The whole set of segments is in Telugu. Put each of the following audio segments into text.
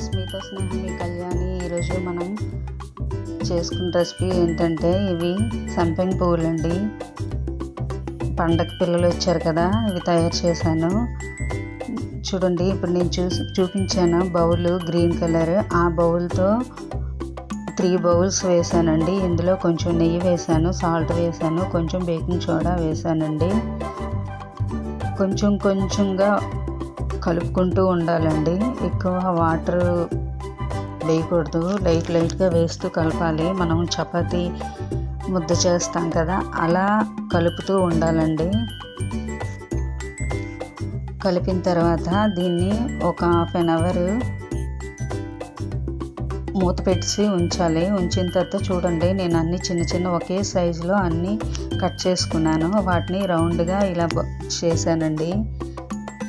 ఫ్రెండ్స్, మీతో స్నేహం మీ కళ్యాణి. ఈరోజు మనం చేసుకున్న రెసిపీ ఏంటంటే ఇవి సంపెంగ పువ్వులండి. పండగ పిల్లలు వచ్చారు కదా, ఇవి తయారు చేశాను చూడండి. ఇప్పుడు నేను చూపించాను బౌల్ గ్రీన్ కలర్. ఆ బౌల్తో 3 బౌల్స్ వేసానండి. ఇందులో కొంచెం నెయ్యి వేసాను, సాల్ట్ వేసాను, కొంచెం బేకింగ్ సోడా వేసానండి. కొంచెంగా కలుపుకుంటూ ఉండాలండి. ఎక్కువ వాటర్ వేయకూడదు, లైట్గా వేస్తూ కలపాలి. మనం చపాతీ ముద్ద చేస్తాం కదా, అలా కలుపుతూ ఉండాలండి. కలిపిన తర్వాత దీన్ని ఒక 1/2 అవర్ మూత పెట్టి ఉంచాలి. ఉంచిన తర్వాత చూడండి, నేను అన్ని చిన్న ఒకే సైజులో అన్నీ కట్ చేసుకున్నాను. వాటిని రౌండ్గా ఇలా చేశానండి.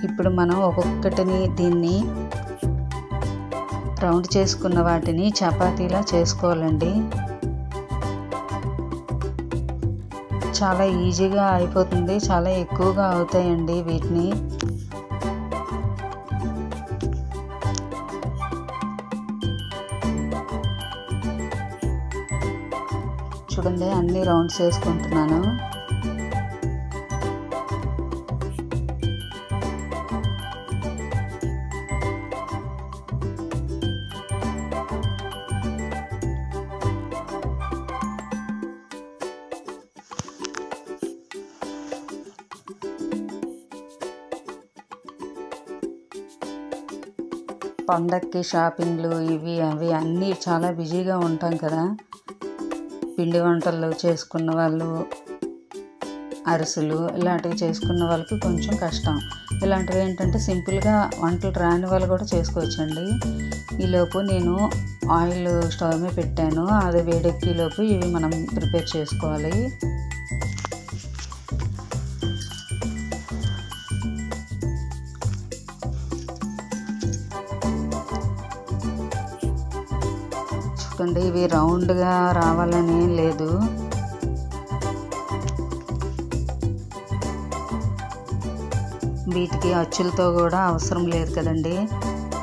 ఇప్పుడు మనం ఒక్కొక్కటిని దీన్ని రౌండ్ చేసుకున్న వాటిని చపాతీలా చేసుకోవాలండి. చాలా ఈజీగా అయిపోతుంది, చాలా ఎక్కువగా అవుతాయండి వీటిని. చూడండి, అన్ని రౌండ్స్ వేసుకుంటున్నాను. పండక్కి షాపింగ్లు ఇవి అవి అన్నీ చాలా బిజీగా ఉంటాం కదా. పిండి వంటలు చేసుకున్న వాళ్ళు, అరిసెలు ఇలాంటివి చేసుకున్న వాళ్ళకి కొంచెం కష్టం. ఇలాంటివి ఏంటంటే సింపుల్గా వంటలు రాని వాళ్ళు కూడా చేసుకోవచ్చండి. ఈలోపు నేను ఆయిల్ స్టవ్ మీద పెట్టాను. అది వేడెక్కేలోపు ఇవి మనం ప్రిపేర్ చేసుకోవాలి. చూడండి, ఇవి రౌండ్గా రావాలని లేదు. వీటికి అచ్చులతో కూడా అవసరం లేదు కదండి,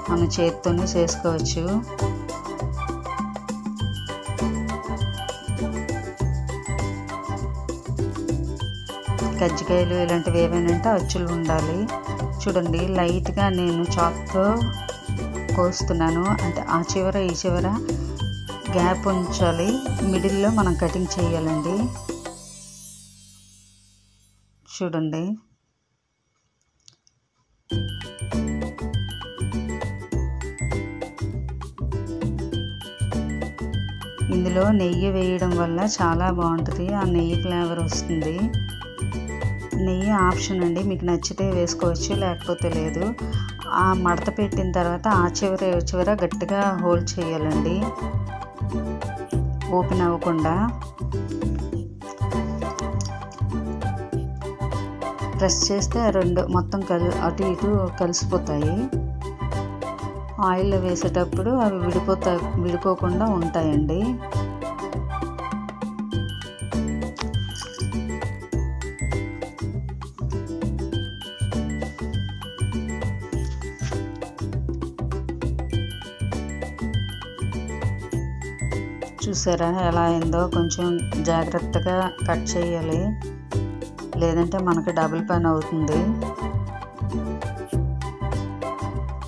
మన చేతితోనే చేసుకోవచ్చు. కజ్జికాయలు ఇలాంటివి ఏమైనా అచ్చులు ఉండాలి. చూడండి, లైట్గా నేను చాక్తో కోస్తున్నాను. అంటే ఆ చివర ఈ చివర గ్యాప్ ఉంచాలి. మిడిల్లో మనం కటింగ్ చేయాలండి. చూడండి, ఇందులో నెయ్యి వేయడం వల్ల చాలా బాగుంటుంది. ఆ నెయ్యి ఫ్లేవర్ వస్తుంది. నెయ్యి ఆప్షన్ అండి, మీకు నచ్చితే వేసుకోవచ్చు, లేకపోతే లేదు. ఆ మడత పెట్టిన తర్వాత ఆ చివర గట్టిగా హోల్డ్ చేయాలండి, ఓపెన్ అవ్వకుండా. ప్రెస్ చేస్తే రెండు మొత్తం అటు ఇటు కలిసిపోతాయి. ఆయిల్లో వేసేటప్పుడు అవి విడిపోకుండా ఉంటాయండి. చూసారా ఎలా అయిందో? కొంచెం జాగ్రత్తగా కట్ చేయాలి, లేదంటే మనకి డబుల్ పని అవుతుంది.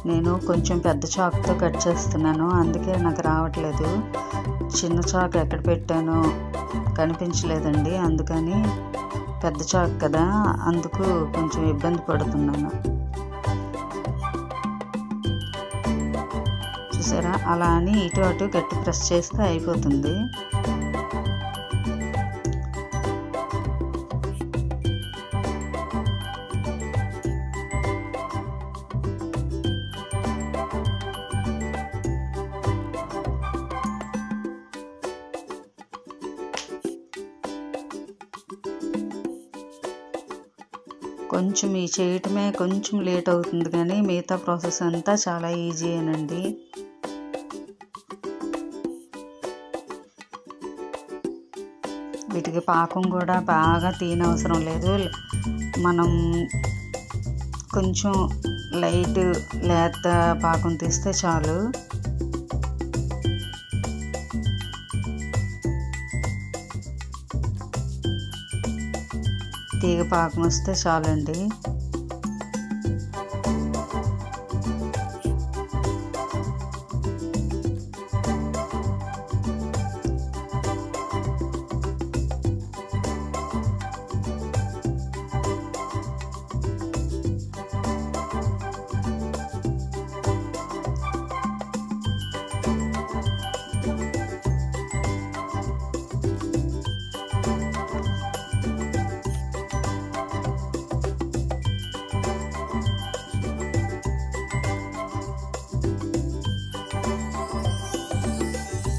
నేను కొంచెం పెద్ద చాకుతో కట్ చేస్తున్నాను, అందుకే నాకు రావట్లేదు. చిన్న చాకు ఎక్కడ పెట్టానో కనిపించలేదండి, అందుకని పెద్ద చాకు కదా, అందుకు కొంచెం ఇబ్బంది పడుతున్నాను. చూసారా, అలా అని ఇటు అటు గట్టి ప్రెస్ చేస్తే అయిపోతుంది. కొంచెం ఈ చేయటమే కొంచెం లేట్ అవుతుంది, కానీ మిగతా ప్రాసెస్ అంతా చాలా ఈజీయేనండి. వీటికి పాకం కూడా బాగా తీయనవసరం లేదు. మనం కొంచెం లైట్ లేత పాకం తీస్తే చాలు. తీగ పాకం వస్తే చాలండి.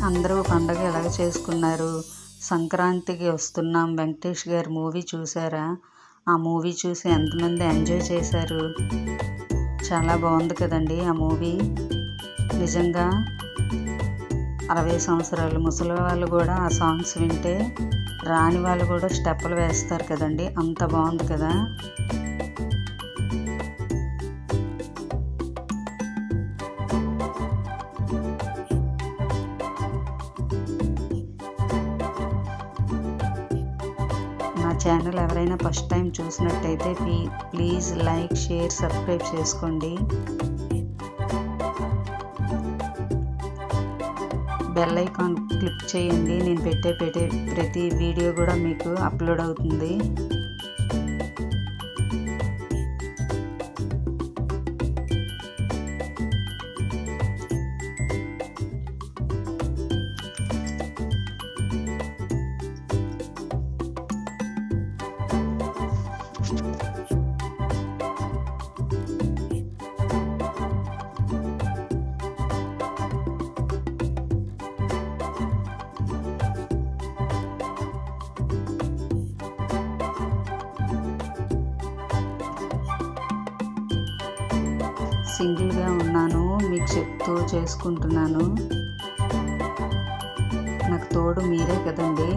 అందరూ పండగ ఎలాగ చేసుకున్నారు? సంక్రాంతికి వస్తున్నాం వెంకటేష్ గారి మూవీ చూసారా? ఆ మూవీ చూసి ఎంతమంది ఎంజాయ్ చేశారు? చాలా బాగుంది కదండి ఆ మూవీ. నిజంగా 60 సంవత్సరాలు ముసలి వాళ్ళు కూడా ఆ సాంగ్స్ వింటే రాని వాళ్ళు కూడా స్టెప్పులు వేస్తారు కదండి, అంత బాగుంది కదా. నా ఛానల్ ఎవరైనా ఫస్ట్ టైం చూసినట్టయితే ప్లీజ్ లైక్, షేర్, సబ్స్క్రైబ్ చేసుకోండి. బెల్ ఐకాన్ క్లిక్ చేయండి. నేను పెట్టే ప్రతి వీడియో కూడా మీకు అప్లోడ్ అవుతుంది. సింగిల్గా ఉన్నాను, మీకు చెప్తూ చేసుకుంటున్నాను. నాకు తోడు మీరే కదండి.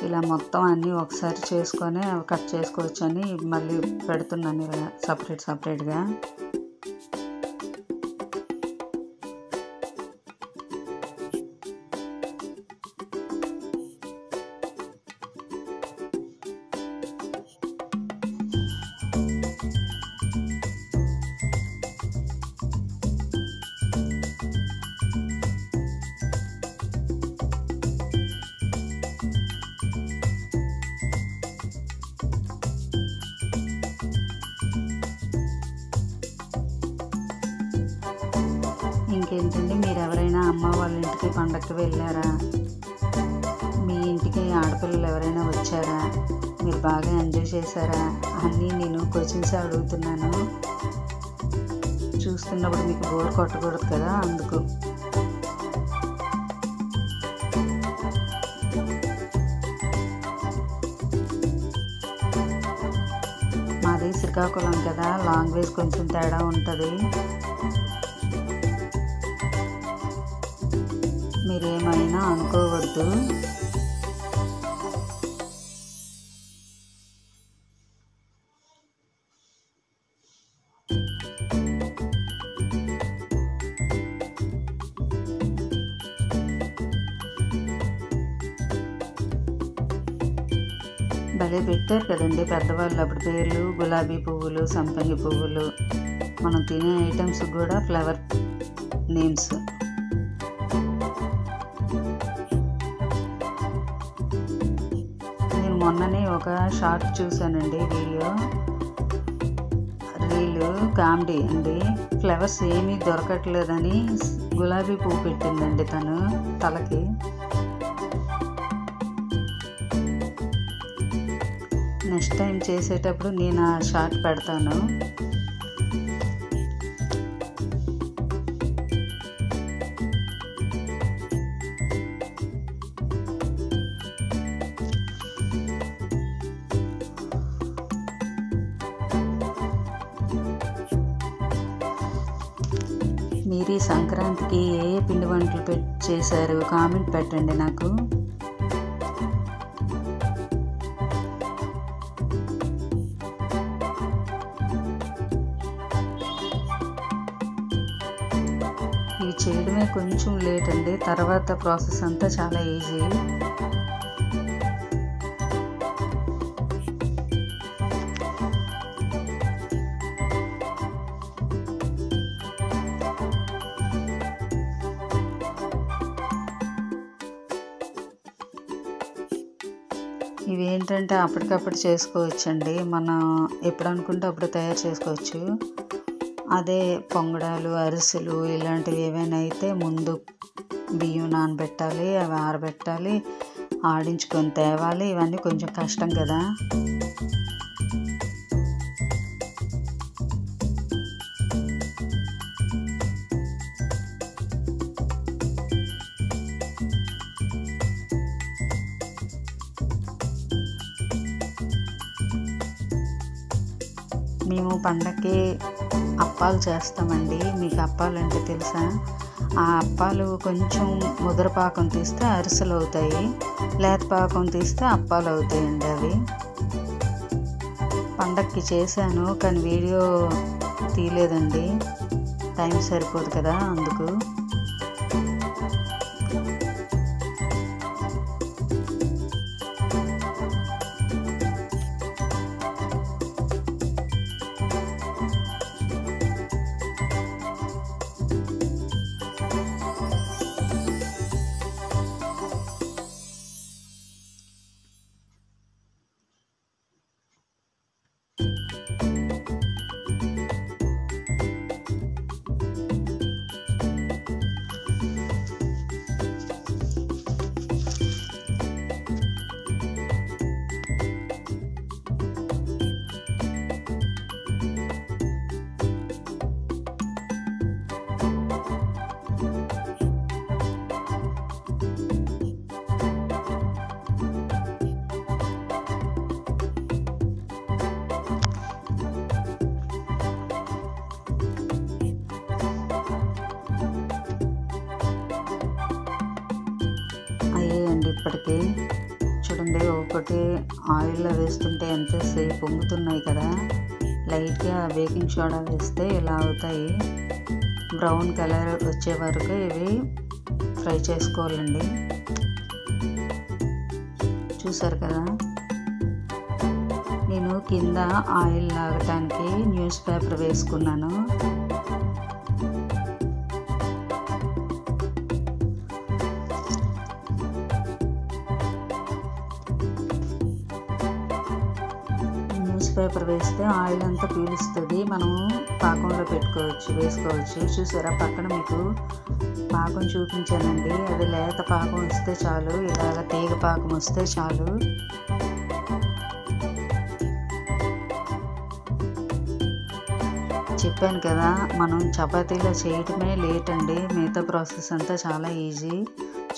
ఇలా మొత్తం అన్నీ ఒకసారి చేసుకొని కట్ చేసుకోవచ్చు అని మళ్ళీ పెడుతున్నాను ఇలా సపరేట్గా. ఇంకేంటండి, మీరు ఎవరైనా అమ్మ వాళ్ళ ఇంటికి పండగకి వెళ్ళారా? మీ ఇంటికి ఆడపిల్లలు ఎవరైనా వచ్చారా? మీరు బాగా ఎంజాయ్ చేశారా? అన్నీ నేను క్వశ్చన్స్ అడుగుతున్నాను. చూస్తున్నప్పుడు మీకు బోర్ కొట్టకూడదు కదా, అందుకు. మాది శ్రీకాకుళం కదా, లాంగ్వేజ్ కొంచెం తేడా ఉంటుంది. మీరేమైనా అనుకోవద్దు. భలే పెట్టారు కదండి పెద్దవాళ్ళు అప్పుడు పేర్లు. గులాబీ పువ్వులు, సంపంగి పువ్వులు, మనం తినే ఐటమ్స్ కూడా ఫ్లవర్ నేమ్స్. నేను మొన్ననే ఒక షార్ట్ చూశానండి, రీలు కామెడీ అండి. ఫ్లవర్స్ ఏమీ దొరకట్లేదని గులాబీ పువ్వు పెట్టిందండి తను తలకి. నెక్స్ట్ టైం చేసేటప్పుడు నేను ఆ షార్ట్ పెడతాను. మీరు ఈ సంక్రాంతికి ఏ పిండి వంటలు చేశారు కామెంట్ పెట్టండి నాకు. ఇవి చేయడమే కొంచెం లేట్ అండి, తర్వాత ప్రాసెస్ అంతా చాలా ఈజీ. ఇవి ఏంటంటే అప్పటికప్పుడు చేసుకోవచ్చండి, మనం ఎప్పుడు అనుకుంటే అప్పుడు తయారు చేసుకోవచ్చు. అదే పొంగడాలు, అరిసెలు ఇలాంటివి ఏవైనా అయితే ముందు బియ్యం నానబెట్టాలి, అవి ఆరబెట్టాలి, ఆడించుకొని తేవాలి, ఇవన్నీ కొంచెం కష్టం కదా. మేము పండగకి అప్పాలు చేస్తామండి. మీకు అప్పాలు అంటే తెలుసా? ఆ అప్పాలు కొంచెం ముద్ర పాకం తీస్తే అరిసెలు అవుతాయి, లేత పాకం తీస్తే అప్పాలు అవుతాయండి. అవి పండగకి చేశాను కానీ వీడియో తీయలేదండి, టైం సరిపోదు కదా అందుకు. ఇప్పటికీ చూడండి, ఒకటి ఆయిల్లో వేస్తుంటే ఎంతసేపు పొంగుతున్నాయి కదా. లైట్గా బేకింగ్ సోడా వేస్తే ఇలా అవుతాయి. బ్రౌన్ కలర్ వచ్చే వరకు ఇవి ఫ్రై చేసుకోవాలండి. చూసారు కదా, నేను కింద ఆయిల్ లాగటానికి న్యూస్ పేపర్ వేసుకున్నాను. పేపర్ వేస్తే ఆయిల్ అంతా పీలుస్తుంది, మనం పాకంలో వేసుకోవచ్చు. చూసారా, పక్కన మీకు పాకం చూపించానండి. అది లేత పాకం వస్తే చాలు, ఇలాగ తీగ పాకం వస్తే చాలు. చెప్పాను కదా, మనం చపాతీలో చేయటమే లేట్ అండి, మిగతా ప్రాసెస్ అంతా చాలా ఈజీ.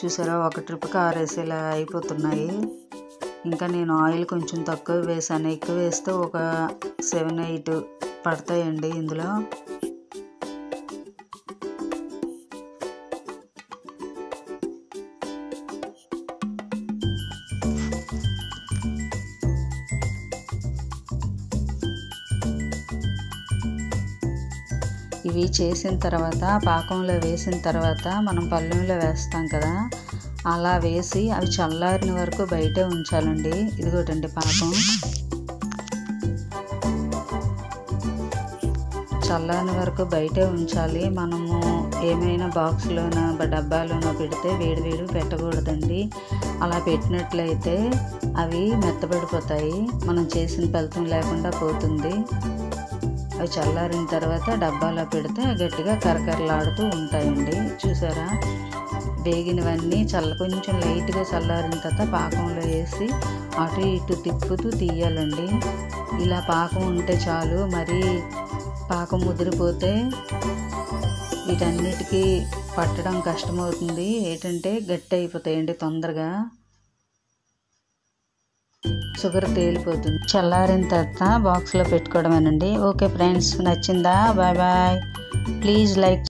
చూసారా, ఒక ట్రిప్కి 6 ఇలా అయిపోతున్నాయి. ఇంకా నేను ఆయిల్ కొంచెం తక్కువ వేసాను, ఎక్కువ వేస్తే ఒక 7-8 పడతాయండి ఇందులో. ఇవి చేసిన తర్వాత పాకంలో వేసిన తర్వాత మనం పళ్ళెంలో వేస్తాం కదా, అలా వేసి అవి చల్లారిన వరకు బయటే ఉంచాలండి. ఇదిగోటండి పాకం, చల్లారిన వరకు బయటే ఉంచాలి. మనము ఏమైనా బాక్స్లోనో డబ్బాలోనో పెడితే వేడి పెట్టకూడదండి. అలా పెట్టినట్లయితే అవి మెత్తబడిపోతాయి, మనం చేసిన ఫలితం లేకుండా పోతుంది. అవి చల్లారిన తర్వాత డబ్బాలో పెడితే గట్టిగా కరకరలాడుతూ ఉంటాయండి. చూసారా, వేగినవన్నీ కొంచెం లైట్గా చల్లారిన తర్వాత పాకంలో వేసి అటు ఇటు తిప్పుతూ తీయాలండి. ఇలా పాకం ఉంటే చాలు, మరి పాకం ముదిరిపోతే వీటన్నిటికీ పట్టడం కష్టమవుతుంది. ఏంటంటే గట్టి అయిపోతాయండి తొందరగా, షుగర్ తేలిపోతుంది. చల్లారిన తర్వాత బాక్స్లో పెట్టుకోవడమేనండి. ఓకే ఫ్రెండ్స్, నచ్చిందా? Bye bye. Please like